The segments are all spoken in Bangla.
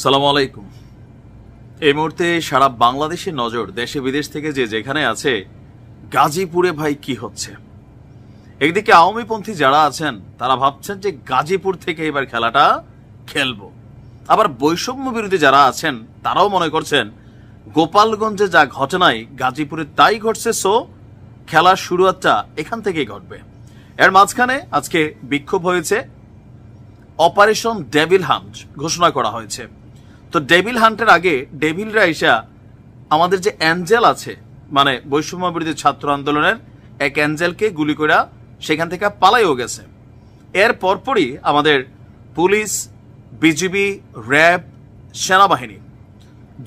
সালামু আলাইকুম। এই মুহূর্তে সারা বাংলাদেশের নজর দেশে বিদেশ থেকে যে যেখানে আছে গাজীপুরে ভাই কি হচ্ছে। একদিকে আওয়ামীপন্থী যারা আছেন তারা ভাবছেন যে গাজীপুর থেকে এবার খেলাটা খেলবো, আবার বৈষম্য বিরোধী যারা আছেন তারাও মনে করছেন গোপালগঞ্জে যা ঘটনায় গাজীপুরে তাই ঘটছে, সো খেলার শুরুয়াতটা এখান থেকেই ঘটবে। এর মাঝখানে আজকে বিক্ষোভ হয়েছে, অপারেশন ডেভিল হান্ট ঘোষণা করা হয়েছে। তো ডেভিল হান্টের আগে ডেভিলরা এসা আমাদের যে অ্যাঞ্জেল আছে, মানে বৈষম্য বিরোধী ছাত্র আন্দোলনের এক অ্যাঞ্জেলকে গুলি করে সেখান থেকে পালাইও গেছে। এর পরপরই আমাদের পুলিশ, বিজিবি, র্যাব, সেনাবাহিনী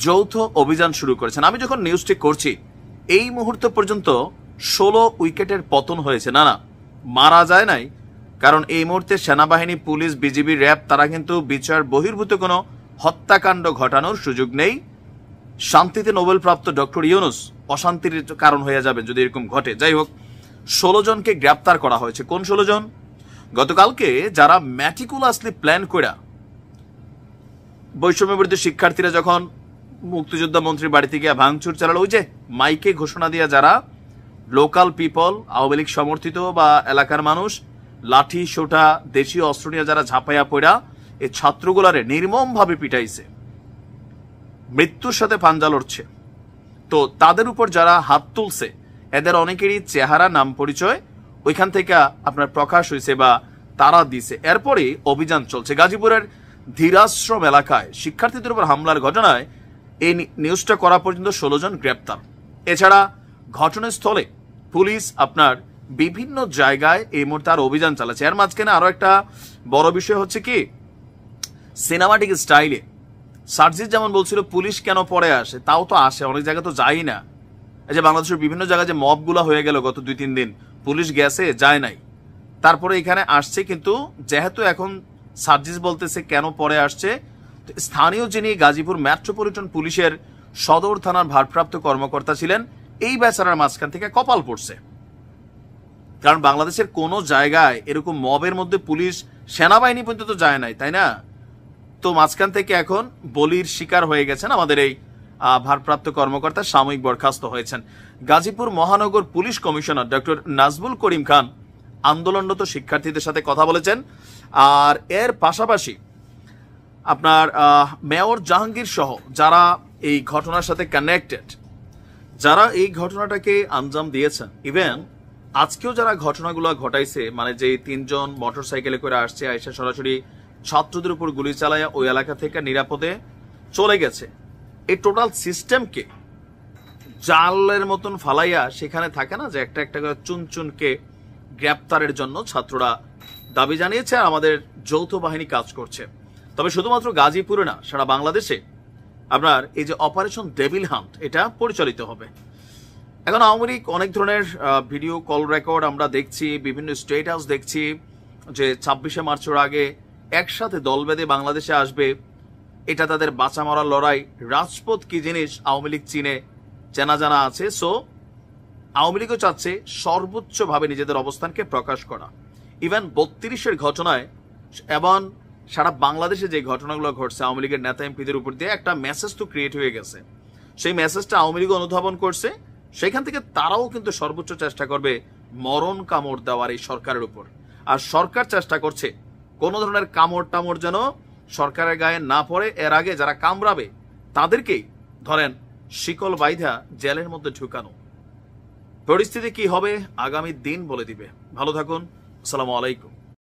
যৌথ অভিযান শুরু করেছেন। আমি যখন নিউজটি করছি এই মুহূর্ত পর্যন্ত 16 উইকেটের পতন হয়েছে। না, মারা যায় নাই, কারণ এই মুহূর্তে সেনাবাহিনী, পুলিশ, বিজিবি, র্যাব তারা কিন্তু বিচার বহির্ভূত কোনো হত্যাকাণ্ড ঘটানোর সুযোগ নেই। শান্তিতে নোবেলপ্রাপ্ত ডক্টর ইউনুস অশান্তির কারণ হয়ে যাবে যদি এরকম ঘটে। যাই হোক, 16 জনকে গ্রেপ্তার করা হয়েছে। কোন 16 জন? গতকালকে যারা ম্যাটিকুলাসলি প্ল্যান করে বৈষম্য বিরোধী শিক্ষার্থীরা যখন মুক্তিযোদ্ধা মন্ত্রীর বাড়িতে গিয়ে ভাঙচুর চালালো, ওই যে মাইকে ঘোষণা দিয়া যারা লোকাল পিপল, আওয়ামী লীগ সমর্থিত বা এলাকার মানুষ লাঠি সোটা দেশীয় অস্ত্র নিয়ে যারা ঝাঁপাইয়া পড়া এই ছাত্রগুলারে নির্মম ভাবে পিটাইছে, মৃত্যুর সাথে পাঞ্জা লড়ছে, তো তাদের উপর যারা হাত তুলছে এদের অনেকেরই চেহারা, নাম, পরিচয় ওইখান থেকে আপনার প্রকাশ হয়েছে বা তারা দিছে। এরপরে অভিযান চলছে। গাজীপুরের ধীরাশ্রম এলাকায় শিক্ষার্থীদের উপর হামলার ঘটনায় এই নিউজটা করা পর্যন্ত 16 জন গ্রেপ্তার। এছাড়া ঘটনাস্থলে পুলিশ আপনার বিভিন্ন জায়গায় এই মুহূর্তে আর অভিযান চালাচ্ছে। এর মাঝখানে আরো একটা বড় বিষয় হচ্ছে কি, সিনেমাটিক স্টাইলে সার্জিস যেমন বলছিল পুলিশ কেন পরে আসে, তাও তো আসে, অনেক জায়গায় তো যাই না। এই যে বাংলাদেশের বিভিন্ন জায়গায় যে মবগুলা হয়ে গেল গত 2-3 দিন, পুলিশ গেছে, যায় নাই, তারপরে এখানে আসছে। কিন্তু যেহেতু এখন সার্জিস বলতেছে কেন পরে আসছে, স্থানীয় যিনি গাজীপুর মেট্রোপলিটন পুলিশের সদর থানার ভারপ্রাপ্ত কর্মকর্তা ছিলেন, এই বেচারার মাঝখান থেকে কপাল পড়ছে। কারণ বাংলাদেশের কোন জায়গায় এরকম মবের মধ্যে পুলিশ, সেনাবাহিনী পর্যন্ত যায় নাই, তাই না? তো মাঝখান থেকে এখন বলির শিকার হয়ে গেছেন আমাদের এই ভারপ্রাপ্ত কর্মকর্তা, সাময়িক বরখাস্ত হয়েছেন। গাজীপুর মহানগর police commissioner doctor Nazmul Karim Khan আন্দোলনরত শিক্ষার্থীদের সাথে কথা বলেছেন। আর এর পাশাপাশি আপনার মেয়র জাহাঙ্গীর সহ যারা এই ঘটনার সাথে কানেক্টেড, যারা এই ঘটনাটাকে আঞ্জাম দিয়েছেন, ইভেন আজকেও যারা ঘটনাগুলো ঘটাইছে, মানে যে 3 জন মোটরসাইকেলে করে আসছে, আইসা সরাসরি ছাত্রদের উপর গুলি চালাইয়া ওই এলাকা থেকে নিরাপদে চলে গেছে, এই টোটাল সিস্টেমকে জালের মতন ফালাইয়া সেখানে থাকে না যে একটা একটা করে চুনচুনকে গ্রেপ্তারের জন্য ছাত্ররা দাবি জানিয়েছে, আর আমাদের যৌথ বাহিনী কাজ করছে। তবে শুধুমাত্র গাজীপুরে না, সারা বাংলাদেশে আপনার এই যে অপারেশন ডেভিল হান্ট এটা পরিচালিত হবে। এখন আওয়ামী লীগ অনেক ধরনের ভিডিও কল রেকর্ড আমরা দেখছি, বিভিন্ন স্টেট হাউস দেখছি যে 26শে মার্চের আগে একসাথে দল বেঁধে বাংলাদেশে আসবে, এটা তাদের বাঁচা মরার লড়াই। রাজপথ কি জিনিস আওয়ামী লীগ চীনে চেনা জানা আছে। সো আওয়ামী লীগও চাচ্ছে সর্বোচ্চভাবে নিজেদের অবস্থানকে প্রকাশ করা। ইভেন 32-এর ঘটনায় এবং সারা বাংলাদেশে যে ঘটনাগুলো ঘটছে আওয়ামী লীগের নেতা এমপিদের উপর দিয়ে একটা মেসেজ তো ক্রিয়েট হয়ে গেছে। সেই মেসেজটা আওয়ামী লীগ অনুধাবন করছে, সেখান থেকে তারাও কিন্তু সর্বোচ্চ চেষ্টা করবে মরণ কামড় দেওয়ার এই সরকারের উপর। আর সরকার চেষ্টা করছে কোন ধরনের কামড় টামড় যেন সরকারের গায়ে না পড়ে। এর আগে যারা কামড়াবে তাদেরকেই ধরেন শিকল বাইধা জেলের মধ্যে ঢুকানো। পরিস্থিতি কি হবে আগামী দিন বলে দিবে। ভালো থাকুন, আসসালামু আলাইকুম।